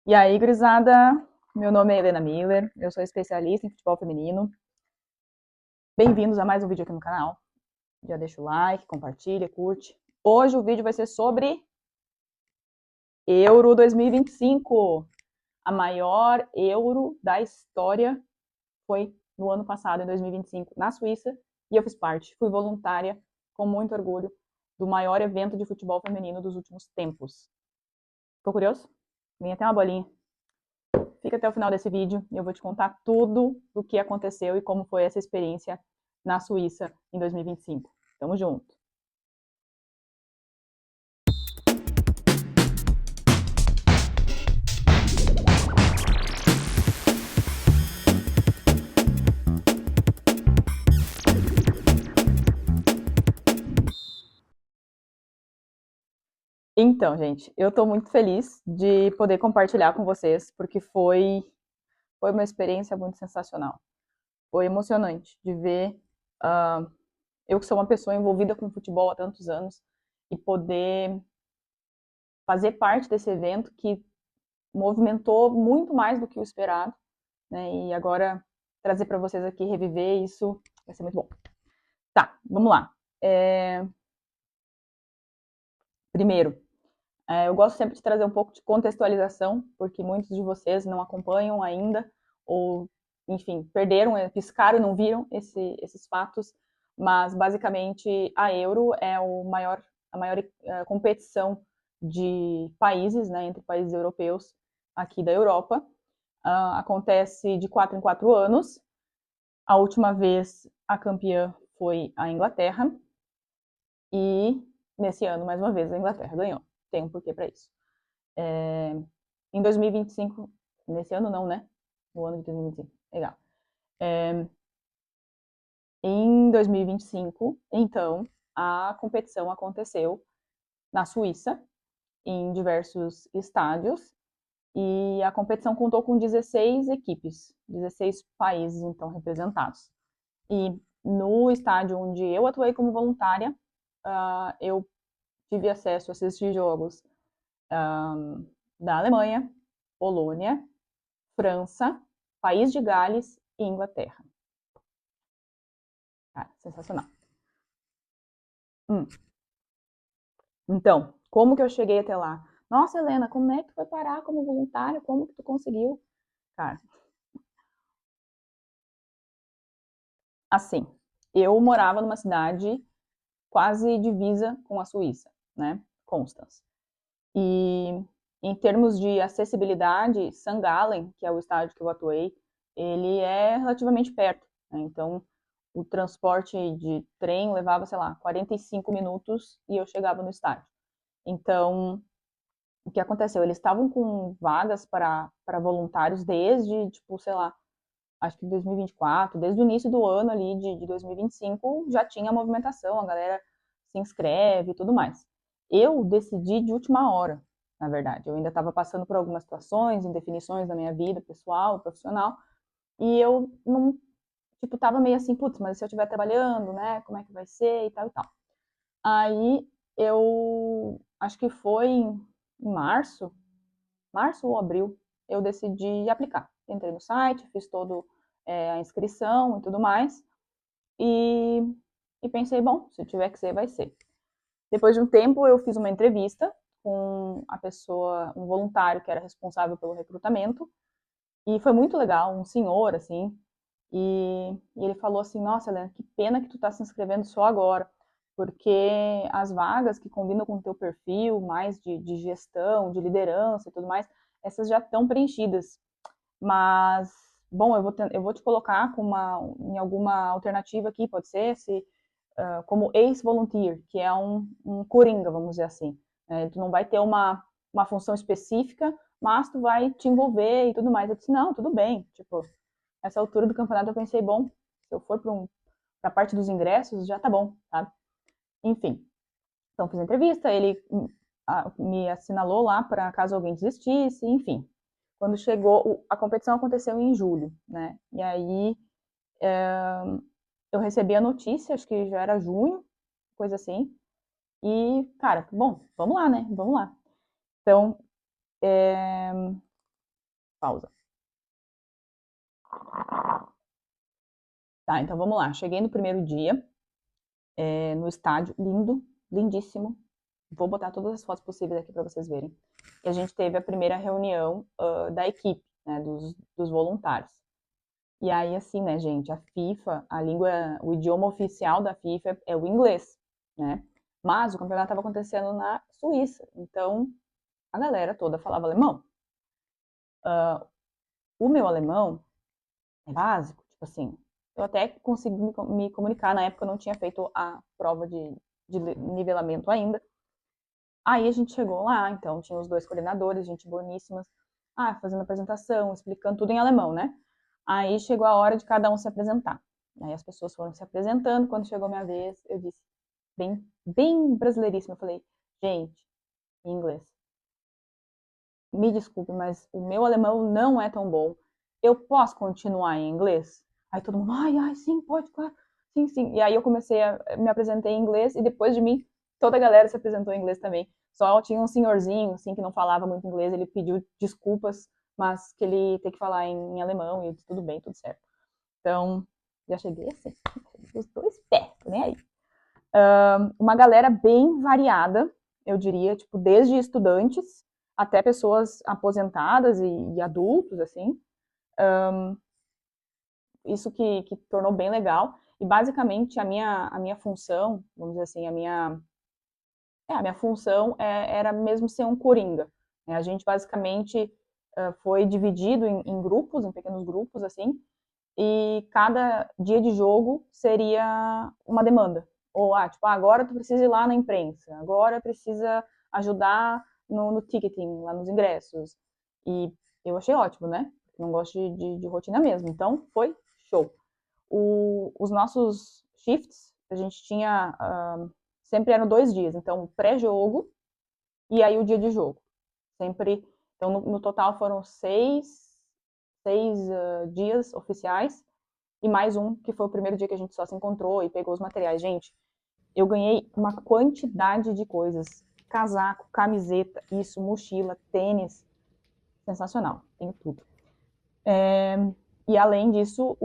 E aí, gurizada, meu nome é Helena Miller, eu sou especialista em futebol feminino. Bem-vindos a mais um vídeo aqui no canal. Já deixa o like, compartilha, curte. Hoje o vídeo vai ser sobre Euro 2025. A maior Euro da história foi no ano passado, em 2025, na Suíça, e eu fiz parte. Fui voluntária, com muito orgulho, do maior evento de futebol feminino dos últimos tempos. Ficou curioso? Vem até uma bolinha. Fica até o final desse vídeo e eu vou te contar tudo do que aconteceu e como foi essa experiência na Suíça em 2025. Tamo junto! Então, gente, eu tô muito feliz de poder compartilhar com vocês, porque foi uma experiência muito sensacional. Foi emocionante de ver eu que sou uma pessoa envolvida com futebol há tantos anos e poder fazer parte desse evento que movimentou muito mais do que o esperado, né? E agora trazer para vocês aqui, reviver isso, vai ser muito bom. Tá, vamos lá. Primeiro, eu gosto sempre de trazer um pouco de contextualização, porque muitos de vocês não acompanham ainda, ou, enfim, perderam, piscaram e não viram esses fatos, mas basicamente a Euro é a maior competição de países, né, entre países europeus aqui da Europa. Acontece de 4 em 4 anos. A última vez a campeã foi a Inglaterra, e nesse ano, mais uma vez, a Inglaterra ganhou. Tem um porquê para isso. Em 2025, nesse ano não, né? No ano de 2025, legal. Em 2025, então, a competição aconteceu na Suíça, em diversos estádios, e a competição contou com 16 equipes, 16 países, então, representados. E no estádio onde eu atuei como voluntária, eu tive acesso a assistir jogos da Alemanha, Polônia, França, País de Gales e Inglaterra. Cara, sensacional. Então, como que eu cheguei até lá? Nossa, Helena, como é que tu foi parar como voluntária? Como que tu conseguiu? Cara, assim, eu morava numa cidade quase divisa com a Suíça, né? Constance. E em termos de acessibilidade, St. Gallen, que é o estádio que eu atuei, ele é relativamente perto, né? Então, o transporte de trem levava, sei lá, 45 minutos e eu chegava no estádio. Então, o que aconteceu? Eles estavam com vagas para voluntários desde, tipo, sei lá, acho que 2024, desde o início do ano ali de 2025, já tinha movimentação, a galera se inscreve e tudo mais. Eu decidi de última hora, na verdade. Eu ainda estava passando por algumas situações, indefinições da minha vida pessoal, profissional, e eu não, tipo, tava meio assim, putz, mas se eu estiver trabalhando, né, como é que vai ser e tal e tal. Aí eu, acho que foi em março ou abril, eu decidi aplicar. Entrei no site, fiz toda a inscrição e tudo mais, e, e pensei, bom, se tiver que ser, vai ser. Depois de um tempo, eu fiz uma entrevista com a pessoa, um voluntário que era responsável pelo recrutamento, e foi muito legal, um senhor, assim, e ele falou assim, nossa, Helena, que pena que tu tá se inscrevendo só agora, porque as vagas que combinam com o teu perfil, mais de gestão, de liderança e tudo mais, essas já estão preenchidas. Mas, bom, eu vou te colocar em alguma alternativa aqui, pode ser, como ex-volunteer, que é um coringa, vamos dizer assim. Tu não vai ter uma função específica, mas tu vai te envolver e tudo mais. Eu disse, não, tudo bem. Tipo, nessa altura do campeonato eu pensei, bom, se eu for para a parte dos ingressos, já tá bom, sabe? Enfim, então fiz a entrevista, ele me assinalou lá para caso alguém desistisse, enfim. Quando chegou, a competição aconteceu em julho, né? E aí eu recebi a notícia, acho que já era junho, coisa assim. E, cara, bom, vamos lá, né? Vamos lá. Então, Pausa. Tá, então vamos lá. Cheguei no primeiro dia, no estádio, lindo, lindíssimo. Vou botar todas as fotos possíveis aqui para vocês verem. E a gente teve a primeira reunião da equipe, né, dos voluntários. E aí, assim, né, gente, a FIFA, a língua, o idioma oficial da FIFA é o inglês, né? Mas o campeonato estava acontecendo na Suíça, então a galera toda falava alemão. O meu alemão é básico, tipo assim, eu até consegui me comunicar, na época eu não tinha feito a prova de nivelamento ainda. Aí a gente chegou lá, então tinha os dois coordenadores, gente boníssimas, fazendo apresentação, explicando tudo em alemão, né? Aí chegou a hora de cada um se apresentar. Aí as pessoas foram se apresentando, quando chegou a minha vez, eu disse, bem brasileiríssima, eu falei, gente, em inglês, me desculpe, mas o meu alemão não é tão bom. Eu posso continuar em inglês? Aí todo mundo, ai, sim, pode, claro. Sim, sim. E aí eu comecei me apresentar em inglês e depois de mim, toda a galera se apresentou em inglês também. Só tinha um senhorzinho, assim, que não falava muito inglês, ele pediu desculpas, mas que ele tem que falar em alemão e tudo bem, tudo certo. Então, já cheguei assim, os dois pés, nem aí. Uma galera bem variada, eu diria, tipo, desde estudantes até pessoas aposentadas e adultos, assim. Isso que tornou bem legal. E basicamente a minha função, vamos dizer assim, a minha função era mesmo ser um coringa. A gente basicamente foi dividido em grupos, em pequenos grupos, assim, e cada dia de jogo seria uma demanda. Ou, tipo, agora tu precisa ir lá na imprensa, agora precisa ajudar no ticketing, lá nos ingressos. E eu achei ótimo, né? Não gosto de rotina mesmo. Então, foi show. Os nossos shifts, a gente tinha, sempre eram 2 dias. Então, o pré-jogo e aí o dia de jogo. Sempre, então, no total foram seis dias oficiais e mais um, que foi o primeiro dia que a gente só se encontrou e pegou os materiais. Gente, eu ganhei uma quantidade de coisas. Casaco, camiseta, isso, mochila, tênis. Sensacional, tenho tudo. E além disso,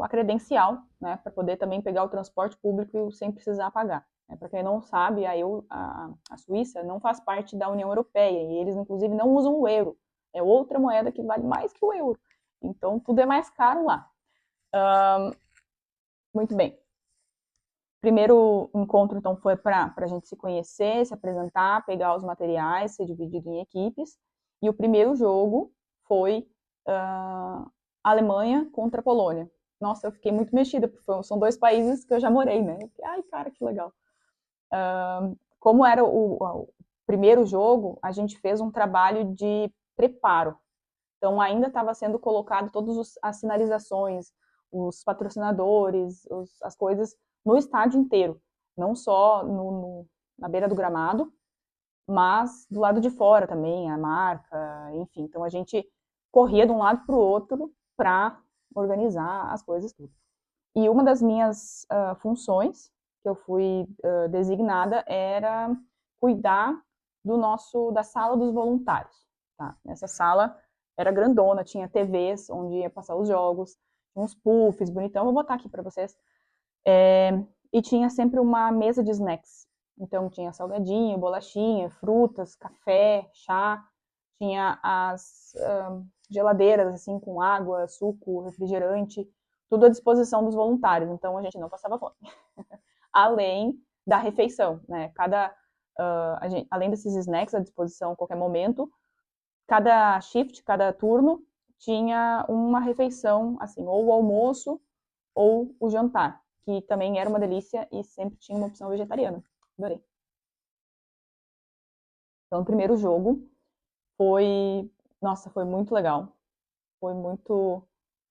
a credencial, né, para poder também pegar o transporte público sem precisar pagar. Para quem não sabe, a Suíça não faz parte da União Europeia e eles, inclusive, não usam o euro. É outra moeda que vale mais que o euro. Então, tudo é mais caro lá. Muito bem. Primeiro encontro, então, foi para a gente se conhecer, se apresentar, pegar os materiais, ser dividido em equipes. E o primeiro jogo foi Alemanha contra a Polônia. Nossa, eu fiquei muito mexida, porque são 2 países que eu já morei, né? Eu fiquei, ai, cara, que legal. Como era o primeiro jogo, a gente fez um trabalho de preparo. Então, ainda estava sendo colocado todas as sinalizações, os patrocinadores, as coisas no estádio inteiro. Não só na beira do gramado, mas do lado de fora também, a marca, enfim. Então, a gente corria de um lado para o outro para organizar as coisas tudo. E uma das minhas funções que eu fui designada era cuidar da sala dos voluntários. Tá? Nessa sala era grandona, tinha TVs onde ia passar os jogos, tinha uns puffs bonitão, vou botar aqui para vocês. E tinha sempre uma mesa de snacks. Então tinha salgadinho, bolachinha, frutas, café, chá, tinha as geladeiras assim com água, suco, refrigerante, tudo à disposição dos voluntários. Então a gente não passava fome. Além da refeição, né? Além desses snacks à disposição a qualquer momento, cada shift, cada turno tinha uma refeição, assim, ou o almoço ou o jantar, que também era uma delícia e sempre tinha uma opção vegetariana. Adorei. Então, o primeiro jogo foi, nossa, foi muito legal. Foi muito,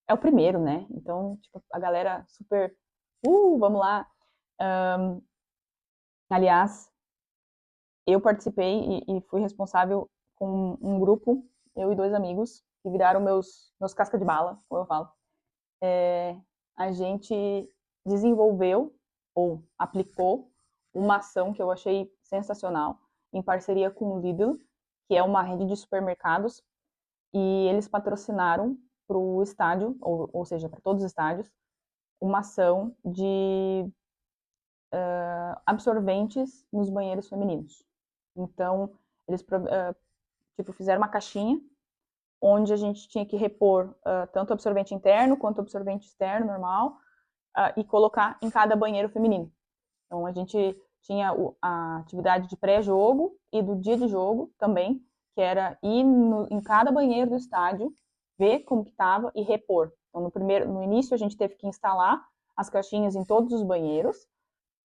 é o primeiro, né? Então, tipo, a galera super, vamos lá. Aliás, eu participei e fui responsável com um grupo, eu e 2 amigos, que viraram meus casca de bala, como eu falo. A gente desenvolveu ou aplicou uma ação que eu achei sensacional, em parceria com o Lidl, que é uma rede de supermercados, e eles patrocinaram para o estádio, ou seja, para todos os estádios, uma ação de absorventes nos banheiros femininos. Então, eles fizeram uma caixinha onde a gente tinha que repor tanto absorvente interno quanto absorvente externo, normal, e colocar em cada banheiro feminino. Então, a gente tinha a atividade de pré-jogo e do dia de jogo também, que era ir em cada banheiro do estádio, ver como que estava e repor. Então, no início, a gente teve que instalar as caixinhas em todos os banheiros,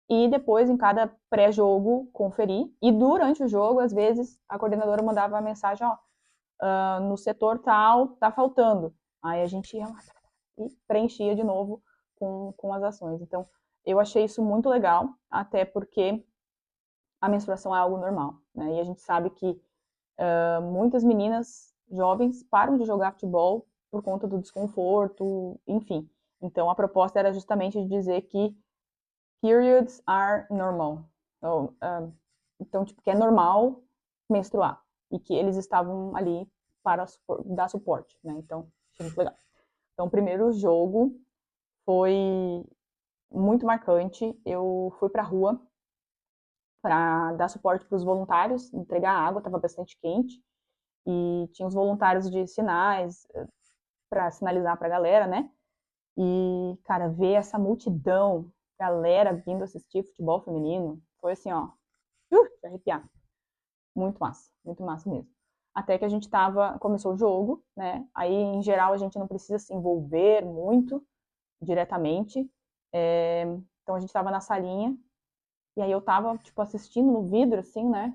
e depois, em cada pré-jogo, conferir. E durante o jogo, às vezes, a coordenadora mandava uma mensagem, no setor tal, tá faltando. Aí a gente ia lá e preenchia de novo com as ações. Então, eu achei isso muito legal, até porque a menstruação é algo normal, né? E a gente sabe que muitas meninas jovens param de jogar futebol por conta do desconforto, enfim. Então, a proposta era justamente de dizer que periods are normal. Então, tipo, que é normal menstruar. E que eles estavam ali para dar suporte, né? Então, achei muito legal. Então, o primeiro jogo foi muito marcante. Eu fui pra rua para dar suporte para os voluntários, entregar água, estava bastante quente. E tinha os voluntários de sinais para sinalizar para a galera, né? E, cara, ver essa multidão, galera vindo assistir futebol feminino, foi assim, ó, de arrepiar. Muito massa mesmo. Até que a gente começou o jogo, né? Aí, em geral, a gente não precisa se envolver muito diretamente. Então, a gente tava na salinha, e aí eu tava, tipo, assistindo no vidro, assim, né?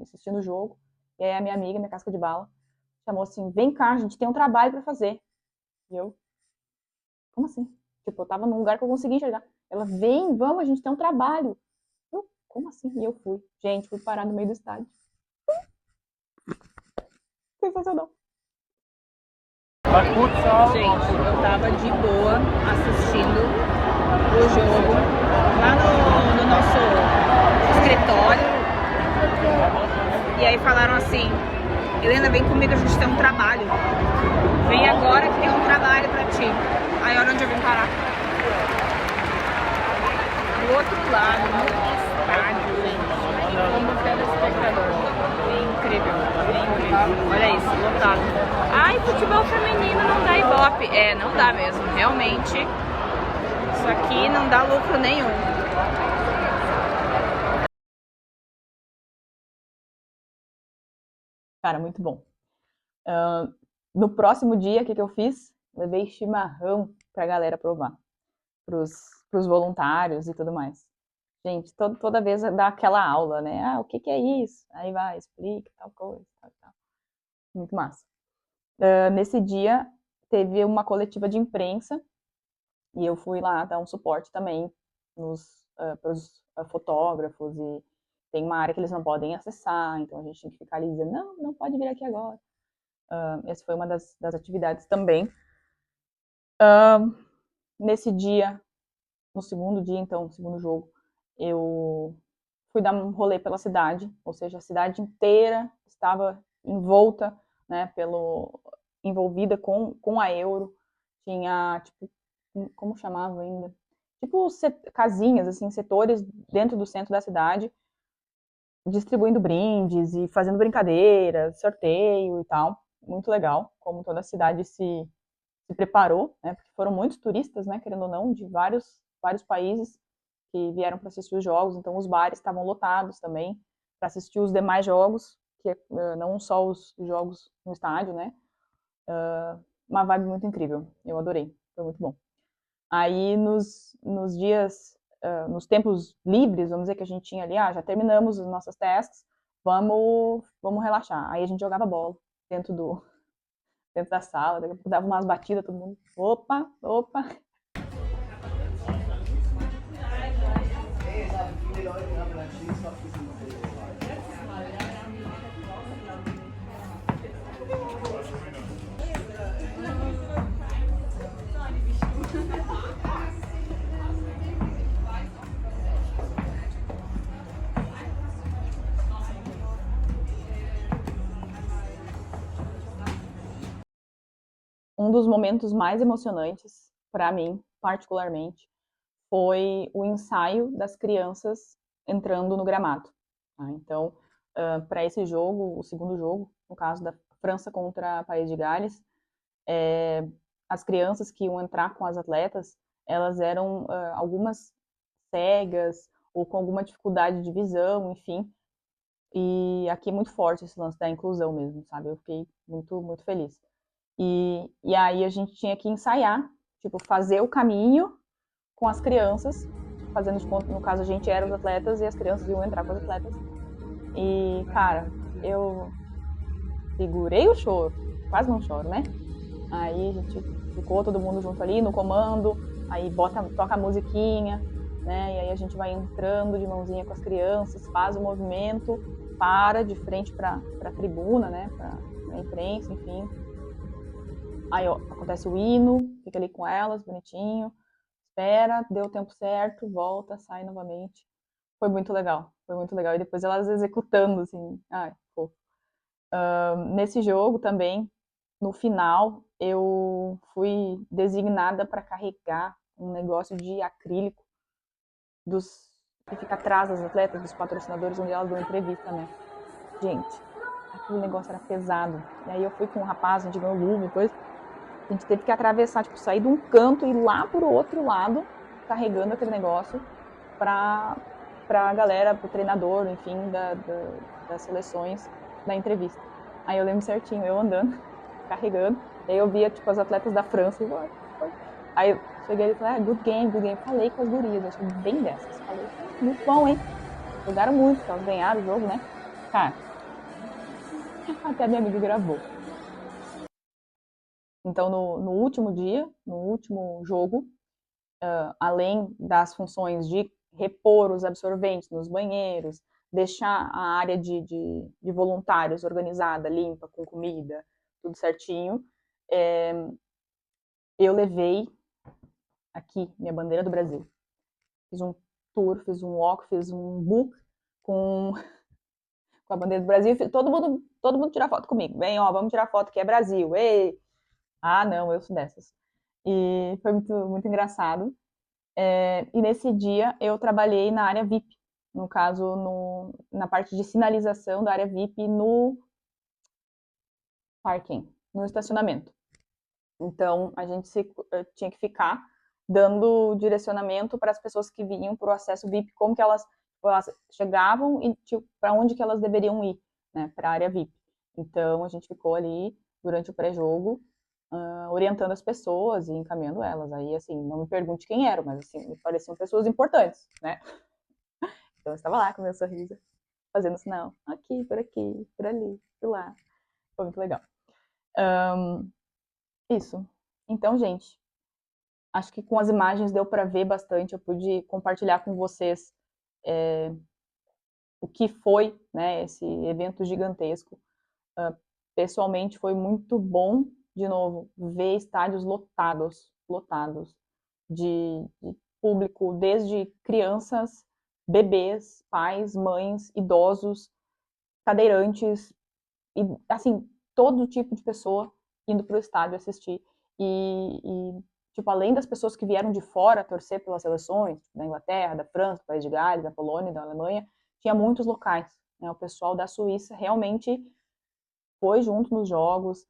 Assistindo o jogo. E aí a minha amiga, minha casca de bala, chamou assim, vem cá, a gente tem um trabalho pra fazer. E eu, como assim? Tipo, eu tava num lugar que eu conseguia enxergar. Ela, vem, vamos, a gente tem um trabalho. Eu, como assim? E eu fui. Gente, fui parar no meio do estádio. Sensacional. Gente, eu tava de boa assistindo o jogo lá no nosso escritório. E aí falaram assim, Helena, vem comigo, a gente tem um trabalho. Vem agora que tem um trabalho pra ti. Aí olha onde eu vim parar. Do outro lado, no estádio, gente. Como telespectador. É incrível. Olha isso, lotado. Ai, futebol feminino não dá ibope. Não dá mesmo. Realmente, isso aqui não dá lucro nenhum. Cara, muito bom. No próximo dia, o que eu fiz? Levei chimarrão pra galera provar. Pros voluntários e tudo mais. Gente, toda vez dá aquela aula, né? Ah, o que é isso? Aí vai, explica, tal coisa, tal. Muito massa. Nesse dia, teve uma coletiva de imprensa e eu fui lá dar um suporte também pros fotógrafos, e tem uma área que eles não podem acessar, então a gente tem que ficar ali dizendo, não pode vir aqui agora. Essa foi uma das atividades também. Nesse dia, no segundo dia, então, no segundo jogo, eu fui dar um rolê pela cidade, ou seja, a cidade inteira estava envolta, né, envolvida com a Euro. Tinha, tipo, como chamava ainda? Tipo, casinhas, assim, setores dentro do centro da cidade, distribuindo brindes e fazendo brincadeiras, sorteio e tal. Muito legal, como toda a cidade se preparou, né, porque foram muitos turistas, né, querendo ou não, de vários países que vieram para assistir os jogos, então os bares estavam lotados também para assistir os demais jogos, que não só os jogos no estádio, né? Uma vibe muito incrível, eu adorei, foi muito bom. Aí nos dias, nos tempos livres, vamos dizer, que a gente tinha ali, já terminamos as nossas tasks, vamos relaxar. Aí a gente jogava bola dentro da sala, dava umas batidas, todo mundo, opa. um dos momentos mais emocionantes, para mim, particularmente, foi o ensaio das crianças entrando no gramado. Tá? Então, para esse jogo, o segundo jogo, no caso da França contra País de Gales, as crianças que iam entrar com as atletas, elas eram algumas cegas ou com alguma dificuldade de visão, enfim. E aqui é muito forte esse lance da inclusão mesmo, sabe? Eu fiquei muito, muito feliz. E aí a gente tinha que ensaiar, tipo, fazer o caminho com as crianças, fazendo de conta, no caso a gente era os atletas e as crianças iam entrar com os atletas. E, cara, eu segurei o choro, quase não choro, né? Aí a gente ficou todo mundo junto ali no comando, aí toca a musiquinha, né? E aí a gente vai entrando de mãozinha com as crianças, faz o movimento, para de frente para a tribuna, né? Para a imprensa, enfim. Aí ó, acontece o hino, fica ali com elas, bonitinho, espera, deu o tempo certo, volta, sai novamente. Foi muito legal, foi muito legal. E depois elas executando, assim, ai, pô. Nesse jogo também, no final, eu fui designada para carregar um negócio de acrílico que fica atrás das atletas, dos patrocinadores, onde elas dão entrevista, né? Gente, aquele negócio era pesado. E aí eu fui com um rapaz, a gente ganhou luva e coisa. A gente teve que atravessar, tipo, sair de um canto e ir lá pro outro lado, carregando aquele negócio pra galera, pro treinador, enfim, das seleções, da entrevista. Aí eu lembro certinho, eu andando, carregando, e aí eu via, tipo, as atletas da França, e aí eu cheguei e falei, good game, good game. Falei com as gurias, achei bem dessas. Falei, muito bom, hein? Jogaram muito, porque elas ganharam o jogo, né? Cara, até a minha amiga gravou. Então, no último dia, no último jogo, além das funções de repor os absorventes nos banheiros, deixar a área de voluntários organizada, limpa, com comida, tudo certinho, eu levei aqui minha bandeira do Brasil. Fiz um tour, fiz um walk, fiz um book com a bandeira do Brasil. Todo mundo tirar foto comigo. Vem, ó, vamos tirar foto que é Brasil. Ei! Ah, não, eu sou dessas. E foi muito, muito engraçado. E nesse dia eu trabalhei na área VIP, no caso, na parte de sinalização da área VIP no parking, no estacionamento. Então, a gente tinha que ficar dando direcionamento para as pessoas que vinham para o acesso VIP, como que elas chegavam e tipo, para onde que elas deveriam ir, né, para a área VIP. Então, a gente ficou ali durante o pré-jogo, orientando as pessoas e encaminhando elas. Aí, assim, não me pergunte quem eram, mas, assim, me pareciam pessoas importantes, né? Então, eu estava lá com meu sorriso, fazendo sinal, aqui, por ali, por lá. Foi muito legal. Isso. Então, gente, acho que com as imagens deu para ver bastante. Eu pude compartilhar com vocês o que foi, né, esse evento gigantesco. Pessoalmente, foi muito bom, de novo, ver estádios lotados de público, desde crianças, bebês, pais, mães, idosos, cadeirantes, e, assim, todo tipo de pessoa indo para o estádio assistir. E, tipo, além das pessoas que vieram de fora torcer pelas seleções, da Inglaterra, da França, do País de Gales, da Polônia, da Alemanha, tinha muitos locais. Né? O pessoal da Suíça realmente foi junto nos jogos,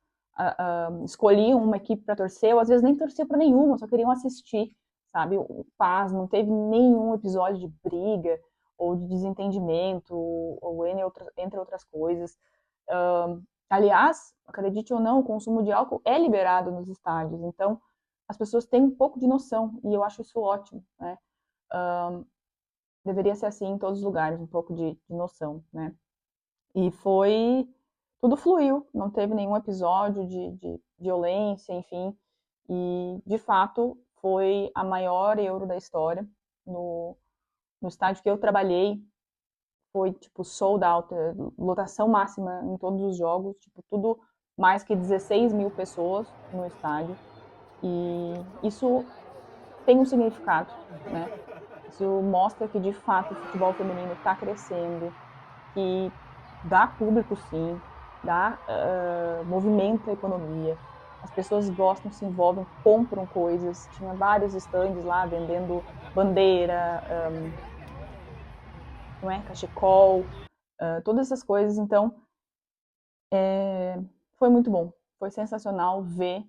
escolhiam uma equipe para torcer, ou às vezes nem torcia para nenhuma, só queriam assistir, sabe? Paz, não teve nenhum episódio de briga ou de desentendimento, ou entre outras coisas. Aliás, acredite ou não, o consumo de álcool é liberado nos estádios, então as pessoas têm um pouco de noção, e eu acho isso ótimo, né? Deveria ser assim em todos os lugares, um pouco de noção, né? E tudo fluiu, não teve nenhum episódio de violência, enfim, e de fato foi a maior Euro da história. No estádio que eu trabalhei, foi tipo sold out, lotação máxima em todos os jogos, tipo tudo mais que 16 mil pessoas no estádio, e isso tem um significado, né? Isso mostra que de fato o futebol feminino está crescendo, que dá público sim, movimenta a economia, as pessoas gostam, se envolvem, compram coisas. Tinha vários estandes lá vendendo bandeira, não é, cachecol, todas essas coisas. Então, foi muito bom, foi sensacional ver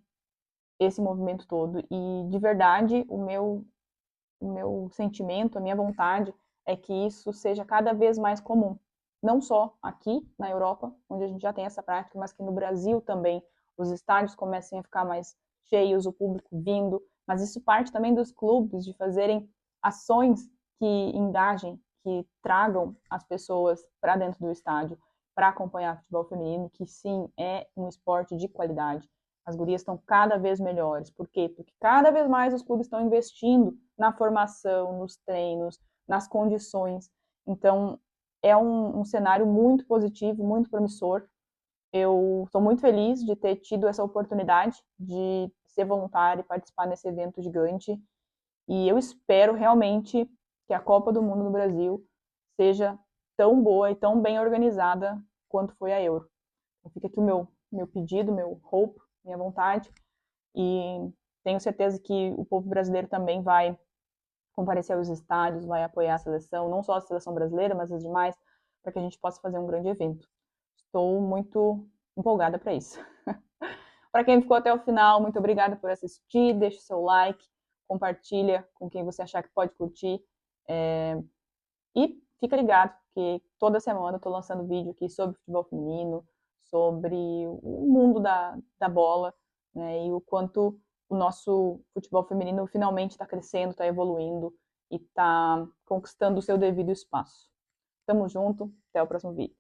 esse movimento todo. E, de verdade, o meu sentimento, a minha vontade é que isso seja cada vez mais comum. Não só aqui na Europa, onde a gente já tem essa prática, mas que no Brasil também os estádios comecem a ficar mais cheios, o público vindo. Mas isso parte também dos clubes de fazerem ações que engajem, que tragam as pessoas para dentro do estádio para acompanhar futebol feminino, que sim é um esporte de qualidade. As gurias estão cada vez melhores. Por quê? Porque cada vez mais os clubes estão investindo na formação, nos treinos, nas condições. Então, é um cenário muito positivo, muito promissor. Eu estou muito feliz de ter tido essa oportunidade de ser voluntária e participar nesse evento gigante. E eu espero realmente que a Copa do Mundo no Brasil seja tão boa e tão bem organizada quanto foi a Euro. Então, fica aqui o meu pedido, meu hope, minha vontade. E tenho certeza que o povo brasileiro também vai comparecer aos estádios, vai apoiar a seleção, não só a seleção brasileira, mas as demais, para que a gente possa fazer um grande evento. Estou muito empolgada para isso. Para quem ficou até o final, muito obrigada por assistir, deixe seu like, compartilha com quem você achar que pode curtir. E fica ligado que toda semana eu estou lançando vídeo aqui sobre futebol feminino, sobre o mundo da bola, né, e o quanto o nosso futebol feminino finalmente está crescendo, está evoluindo e está conquistando o seu devido espaço. Tamo junto, até o próximo vídeo.